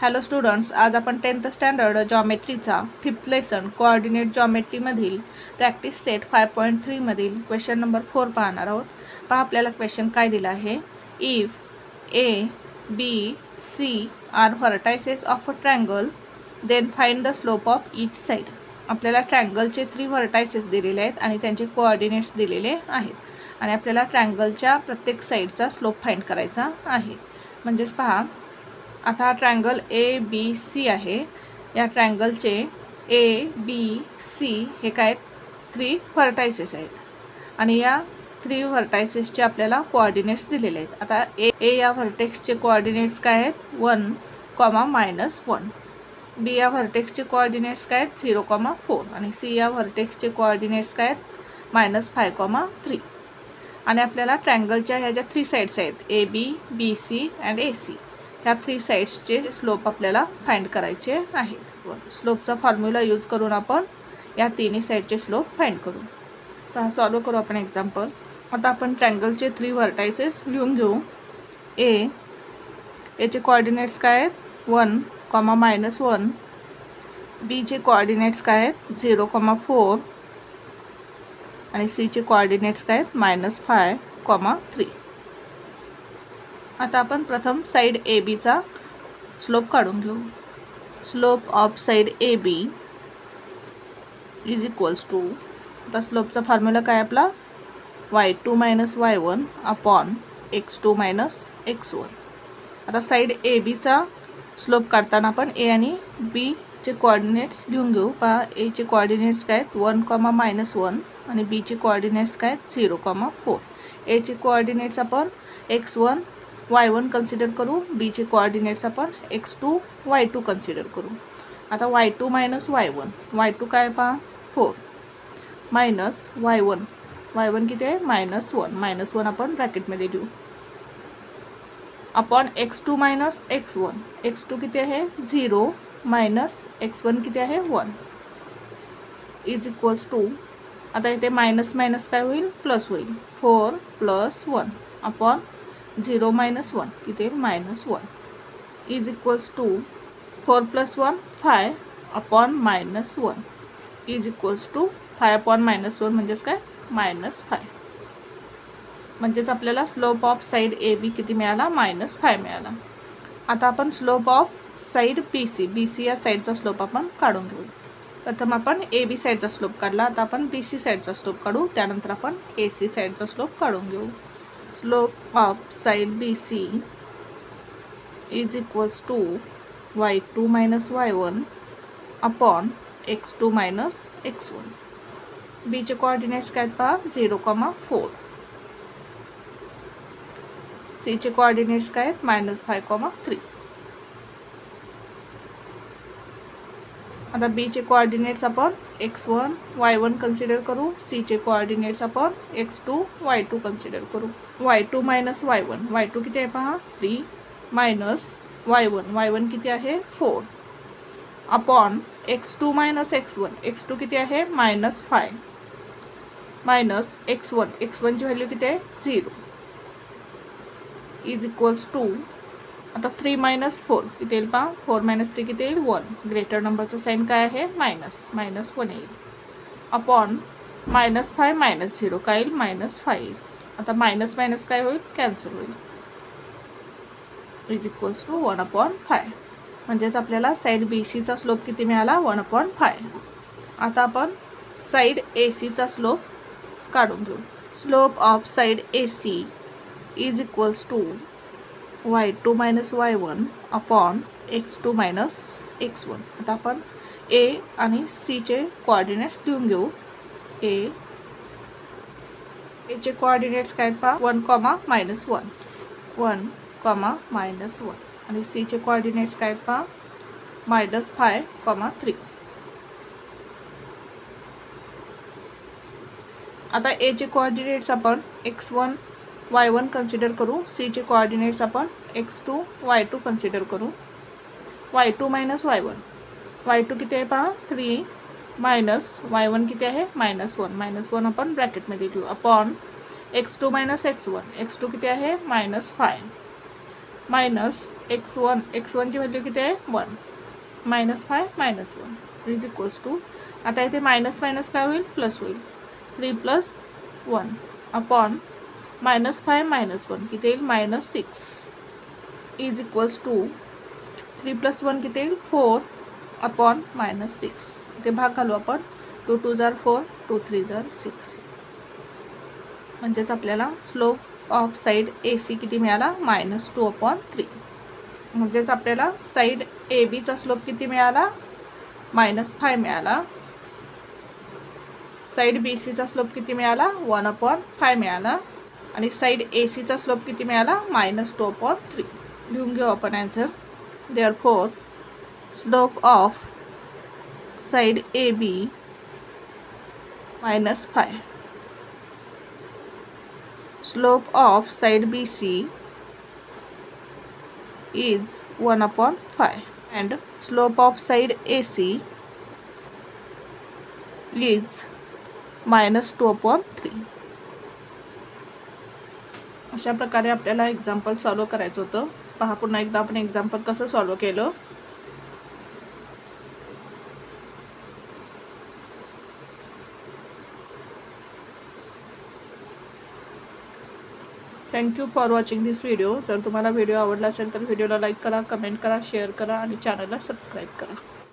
Hello students, आज आपण 10th standard जॉमेट्रीचा 5th लेसन कोऑर्डिनेट जॉमेट्रीमधील प्रॅक्टिस सेट 5.3 मधील क्वेश्चन नंबर 4 पाहणार आहोत. पहा आपल्याला क्वेश्चन काय दिला आहे. If A B C are vertices of a triangle then find the slope of each side. आपल्याला ट्रायंगलचे 3 व्हर्टायसेस दिलेले आहेत आणि त्यांचे कोऑर्डिनेट्स दिलेले आहेत आणि आपल्याला ट्रायंगलच्या प्रत्येक साइडचा स्लोप फाइंड करायचा आहे. म्हणजेच पहा, आता हा ट्रायंगल ए बी सी आहे. या ट्रायंगलचे ए बी सी हे काय 3 व्हर्टायसेस आहेत आणि या 3 व्हर्टायसेसचे आपल्याला कोऑर्डिनेट्स दिलेले आहेत. आता ए या व्हर्टेक्सचे कोऑर्डिनेट्स काय आहेत 1, -1. बी या व्हर्टेक्सचे कोऑर्डिनेट्स काय आहेत 0, 4 आणि सी या व्हर्टेक्सचे कोऑर्डिनेट्स काय आहेत -5, 3. आणि आपल्याला ट्रायंगलच्या ह्या ज्या 3 साइड्स आहेत A B, B C and A C, ह्या 3 साइड्सचे स्लोप आपल्याला फाइंड करायचे आहेत. स्लोपचा फॉर्म्युला यूज करून आपण या तिन्ही साइडचे स्लोप फाइंड करू. तर सॉल्व करू आपण एक्झाम्पल. आता आपण ट्रायंगलचे 3 व्हर्टायसेस लिहून घेऊ. एचे कोऑर्डिनेट्स काय आहेत 1, -1. बीचे कोऑर्डिनेट्स काय आहेत 0, 4 आणि सीचे कोऑर्डिनेट्स काय आहेत -5, 3. आता आपण प्रथम साइड ए बीचा स्लोप काढून घेऊ. Slope of side A B is equals to, आता स्लोपचा फॉर्म्युला काय आपला y2 - y1 upon x2 - x1. आता साइड ए बीचा स्लोप काढताना आपण ए आणि बीचे कोऑर्डिनेट्स लिहून घेऊ. पहा, एचे कोऑर्डिनेट्स काय आहेत 1, -1 आणि बीचे कोऑर्डिनेट्स काय आहेत 0, 4. एचे कोऑर्डिनेट्स आपण x1 y1 कन्सिडर करू, बीचे कोऑर्डिनेट्स आपण x2 y2 कन्सिडर करू. आता y2 - y1, y2 काय पहा 4 मायनस y1 किती आहे -1 आपण ब्रॅकेटमध्ये लिहू अपॉन x2 - x1, x2 किती आहे 0 मायनस x1 किती आहे 1 इज इक्वल्स टू, आता इथे मायनस मायनस काय होईल प्लस होईल 4 + 1 अपॉन 0 - 1 किती -1 is equals to 4 + 1 5 upon -1 is equals to 5 upon -1 म्हणजेच काय -5. म्हणजेच आपल्याला slope of side A B किती मिळाला -5 मिळाला. आता आपण slope of side B C या साइडचा स्लोप आपण काढून घेऊ. प्रथम आपण ए बी साइडचा स्लोप काढला, आता आपण बी सी साइडचा स्लोप काढू, त्यानंतर आपण ए सी साइडचा स्लोप काढून घेऊ. Slope of side B C is equals to y2 - y1 upon x2 - x1. बीचे कोऑर्डिनेट्स काय पहा 0, 4. सीचे कोऑर्डिनेट्स काय आहेत -5, 3. आता बीचे कोऑर्डिनेट्स आपण x1 y1 कन्सिडर करू, सीचे कोऑर्डिनेट्स आपण x2 y2 कन्सिडर करू. y2 - y1 किती आहे पहा 3 मायनस y1 किती आहे 4 अपॉन x2 - x1 किती आहे -5 मायनस x1 ची व्हॅल्यू किती आहे 0 इज इक्वल्स टू, आता 3 - 4 किती येईल पहा 4 - 3 किती येईल 1. ग्रेटर नंबरचा साईन काय आहे -1 येईल अपॉन -5 - 0 काय येईल -5 येईल. आता मायनस मायनस काय होईल कॅन्सल होईल इज इक्वल्स टू 1/5. म्हणजेच आपल्याला साइड बी सीचा स्लोप किती मिळाला 1/5. आता आपण साइड ए सीचा स्लोप काढून घेऊ. Slope of side A C is equals to y2 - y1 upon x2 - x1. आता आपण ए आणि सीचे कोऑर्डिनेट्स लिहून घेऊ. एचे कोऑर्डिनेट्स काय पहा 1, -1 आणि सीचे कोऑर्डिनेट्स काय पहा -5, 3. आता एचे कोऑर्डिनेट्स आपण x1 y1 कन्सिडर करू, सीचे कोऑर्डिनेट्स आपण x2 y2 कन्सिडर करू. y2 - y1 किती आहे पहा 3 मायनस y1 किती आहे -1 आपण ब्रॅकेटमध्ये लिहू अपॉन x2 - x1 किती आहे -5 मायनस x1, x1ची व्हॅल्यू किती आहे 1, -5 -1 इज इक्वल्स टू, आता इथे मायनस मायनस काय होईल प्लस होईल, 3 + 1 अपॉन -5 -1 किती येईल -6 इज इक्वल्स टू 3 + 1 किती येईल 4 अपॉन -6, इथे भाग घालू आपण, 2 2 जार 4, 2 3 जार 6, म्हणजेच आपल्याला स्लोप ऑफ साईड AC किती मिळाला -2/3, म्हणजेच आपल्याला साईड ABचा स्लोप किती मिळाला -5 मिळाला, साईड BCचा स्लोप किती मिळाला 1/5 मिळाला, आणि साईड ACचा स्लोप किती मिळाला -2/3. लिहून घेऊ आपण answer. Therefore slope of side AB -5, slope of side BC is 1/5 and slope of side AC is -2/3. अशा प्रकारे आपल्याला एक्झाम्पल सॉल्व करायचं होतं. पहा पुन्हा एकदा आपण एक्झाम्पल कसं सॉल्व केलं. Thank you for watching this video. जर तुम्हाला व्हिडिओ आवडला असेल तर व्हिडिओला लाईक करा, कमेंट करा, शेअर करा आणि चॅनलला सबस्क्राईब करा.